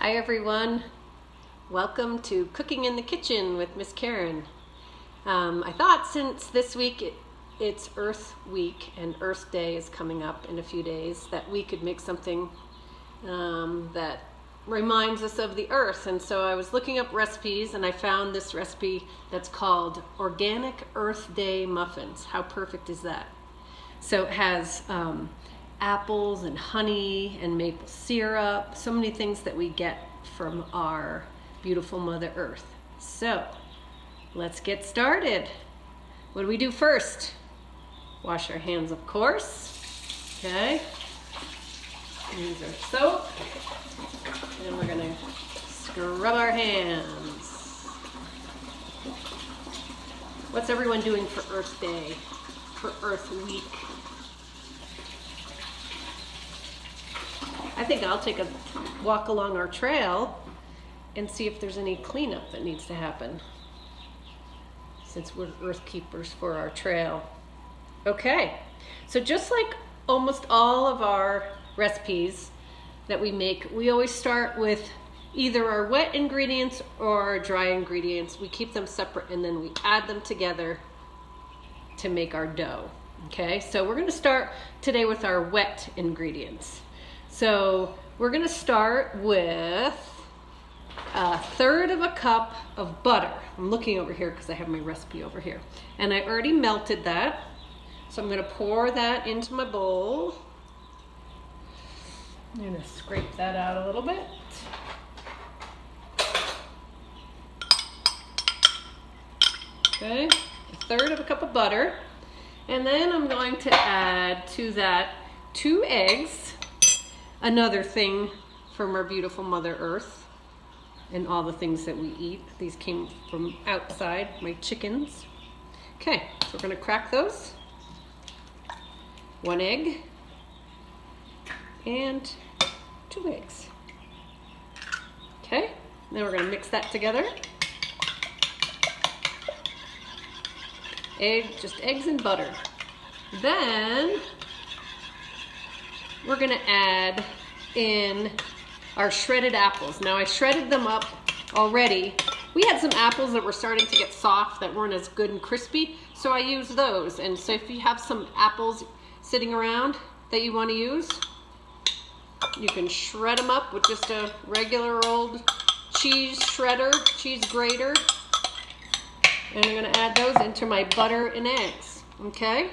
Hi everyone, welcome to Cooking in the Kitchen with Miss Karen. I thought since this week it's Earth Week and Earth Day is coming up in a few days that we could make something that reminds us of the earth. And so I was looking up recipes and I found this recipe that's called Organic Earth Day Muffins. How perfect is that? So it has apples and honey and maple syrup, so many things that we get from our beautiful Mother Earth. So let's get started. What do we do first? Wash our hands, of course. Okay. Use our soap. And we're gonna scrub our hands. What's everyone doing for Earth Day, for Earth Week? I think I'll take a walk along our trail and see if there's any cleanup that needs to happen, since we're earth keepers for our trail. Okay, so just like almost all of our recipes that we make, we always start with either our wet ingredients or our dry ingredients. We keep them separate and then we add them together to make our dough. Okay, so we're gonna start today with our wet ingredients. So we're gonna start with 1/3 of a cup of butter. I'm looking over here because I have my recipe over here. And I already melted that. So I'm gonna pour that into my bowl. I'm gonna scrape that out a little bit. Okay, 1/3 of a cup of butter. And then I'm going to add to that 2 eggs. Another thing from our beautiful Mother Earth and all the things that we eat. These came from outside, my chickens. Okay, so we're gonna crack those. 1 egg and 2 eggs. Okay, then we're gonna mix that together. Just eggs and butter. Then we're gonna add in our shredded apples. Now I shredded them up already. We had some apples that were starting to get soft that weren't as good and crispy, so I used those. And so if you have some apples sitting around that you wanna use, you can shred them up with just a regular old cheese shredder, cheese grater. And I'm gonna add those into my butter and eggs, okay?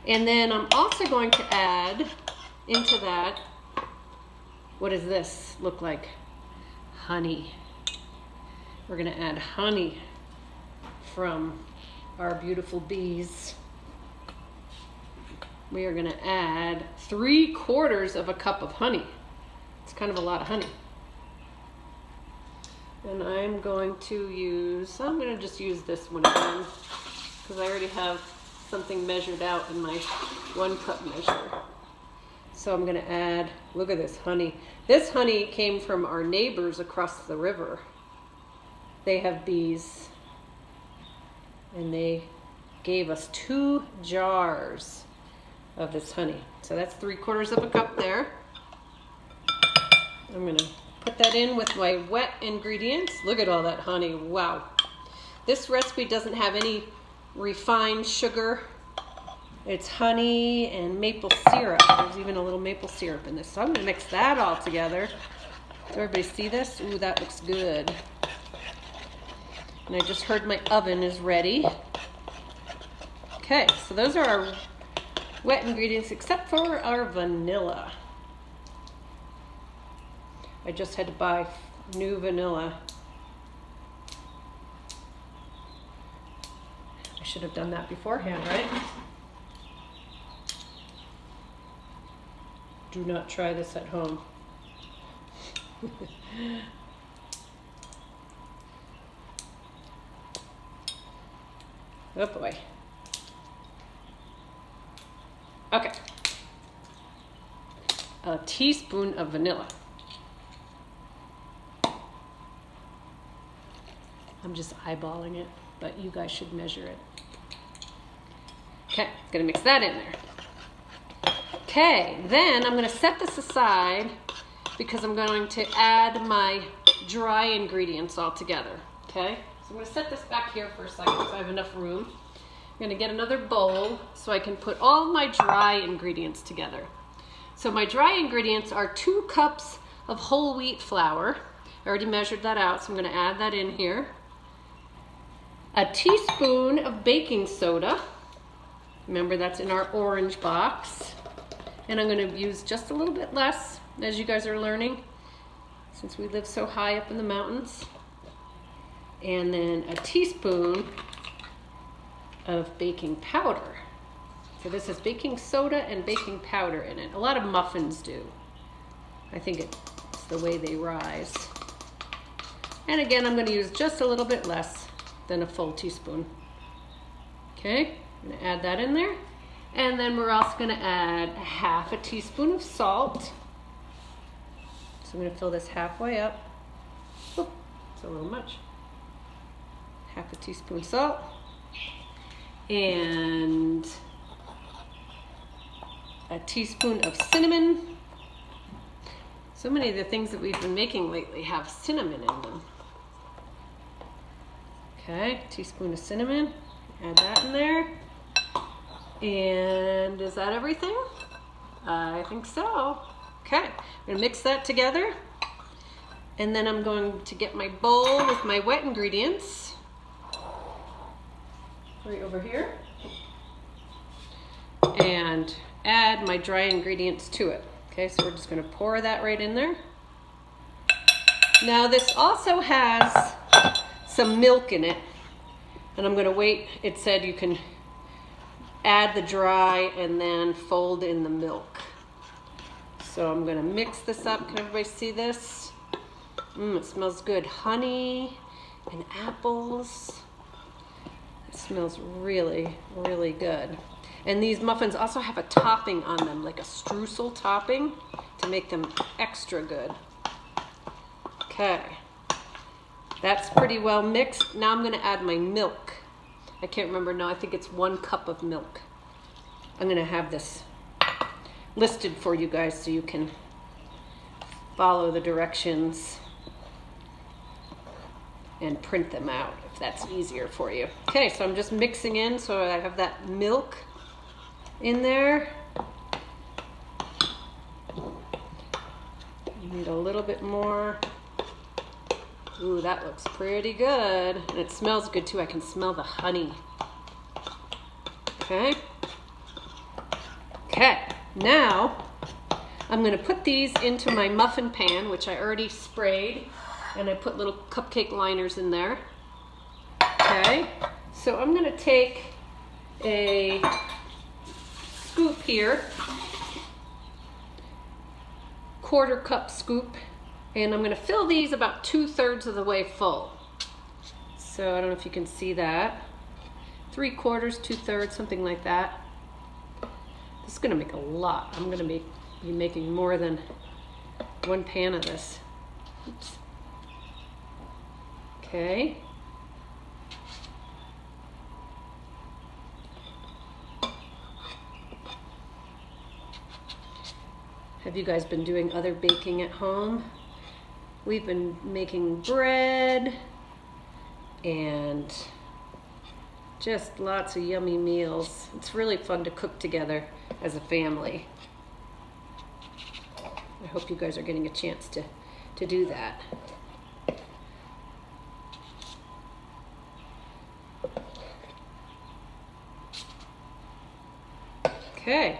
And then I'm also going to add into that, what does this look like? Honey. We're gonna add honey from our beautiful bees. We are gonna add 3/4 of a cup of honey. It's kind of a lot of honey. And I'm going to just use this one again, because I already have something measured out in my 1 cup measure. So I'm gonna add, look at this honey. This honey came from our neighbors across the river. They have bees and they gave us 2 jars of this honey. So that's 3/4 of a cup there. I'm gonna put that in with my wet ingredients. Look at all that honey, wow. This recipe doesn't have any refined sugar. It's honey and maple syrup. There's even a little maple syrup in this. So I'm gonna mix that all together. Does everybody see this? Ooh, that looks good. And I just heard my oven is ready. Okay, so those are our wet ingredients except for our vanilla. I just had to buy new vanilla. I should have done that beforehand, right? Do not try this at home. Oh boy. Okay. A teaspoon of vanilla. I'm just eyeballing it, but you guys should measure it. Okay, gonna mix that in there. Okay, then I'm gonna set this aside because I'm going to add my dry ingredients all together, okay? So I'm gonna set this back here for a second so I have enough room. I'm gonna get another bowl so I can put all my dry ingredients together. So my dry ingredients are 2 cups of whole wheat flour. I already measured that out, so I'm gonna add that in here. A teaspoon of baking soda. Remember, that's in our orange box. And I'm gonna use just a little bit less, as you guys are learning, since we live so high up in the mountains. And then a teaspoon of baking powder. So this is baking soda and baking powder in it. A lot of muffins do. I think it's the way they rise. And again, I'm gonna use just a little bit less than a full teaspoon. Okay, I'm gonna add that in there. And then we're also gonna add a half a teaspoon of salt. So I'm gonna fill this halfway up. Oop, it's a little much. Half a teaspoon salt. And a teaspoon of cinnamon. So many of the things that we've been making lately have cinnamon in them. Okay, teaspoon of cinnamon. Add that in there. And is that everything? I think so. Okay, I'm gonna mix that together. And then I'm going to get my bowl with my wet ingredients. Right over here. And add my dry ingredients to it. Okay, so we're just gonna pour that right in there. Now this also has some milk in it, and I'm gonna wait. It said you can add the dry and then fold in the milk. So I'm gonna mix this up. Can everybody see this? It smells good. Honey and apples. It smells really, really good. And these muffins also have a topping on them, like a streusel topping, to make them extra good. Okay, that's pretty well mixed. Now I'm gonna add my milk. I can't remember now, I think it's 1 cup of milk. I'm gonna have this listed for you guys so you can follow the directions and print them out if that's easier for you. Okay, so I'm just mixing in so I have that milk in there. Need a little bit more. Ooh, that looks pretty good. And it smells good too. I can smell the honey. Okay. Okay, now I'm gonna put these into my muffin pan, which I already sprayed, and I put little cupcake liners in there. Okay, so I'm gonna take a scoop here, 1/4 cup scoop, and I'm gonna fill these about 2/3 of the way full. So I don't know if you can see that. 3/4, 2/3, something like that. This is gonna make a lot. I'm gonna be making more than 1 pan of this. Oops. Okay. Have you guys been doing other baking at home? We've been making bread and just lots of yummy meals. It's really fun to cook together as a family. I hope you guys are getting a chance to do that. Okay.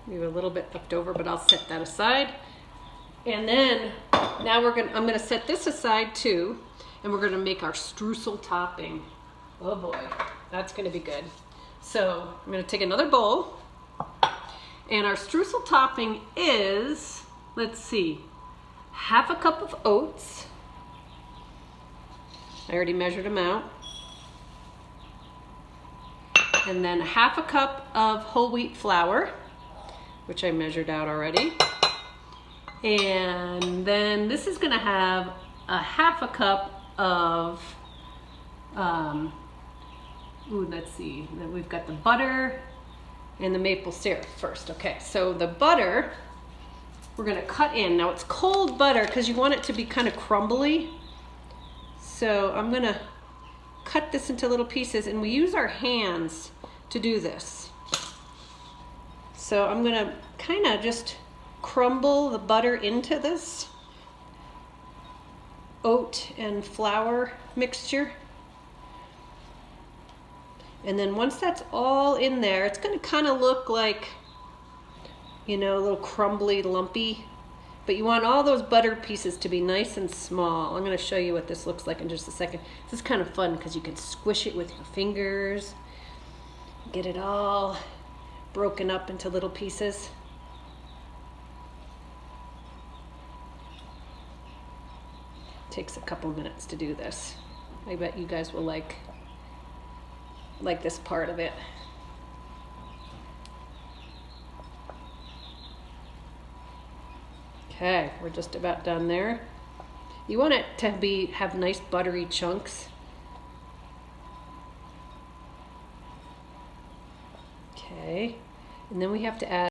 We have a little bit left over, but I'll set that aside. And then now I'm gonna set this aside too, and we're gonna make our streusel topping. Oh boy, that's gonna be good. So I'm gonna take another bowl, and our streusel topping is, let's see, 1/2 cup of oats. I already measured them out. And then 1/2 cup of whole wheat flour, which I measured out already. And then this is gonna have a 1/2 cup of, let's see, then we've got the butter and the maple syrup first. Okay, so the butter, we're gonna cut in. Now it's cold butter because you want it to be kind of crumbly. So I'm gonna cut this into little pieces, and we use our hands to do this. So I'm gonna kind of just crumble the butter into this oat and flour mixture. And then once that's all in there, it's gonna kind of look like, you know, a little crumbly, lumpy. But you want all those butter pieces to be nice and small. I'm gonna show you what this looks like in just a second. This is kind of fun because you can squish it with your fingers, get it all broken up into little pieces. Takes a couple minutes to do this. I bet you guys will like this part of it. Okay, we're just about done there. You want it to have nice buttery chunks. Okay, and then we have to add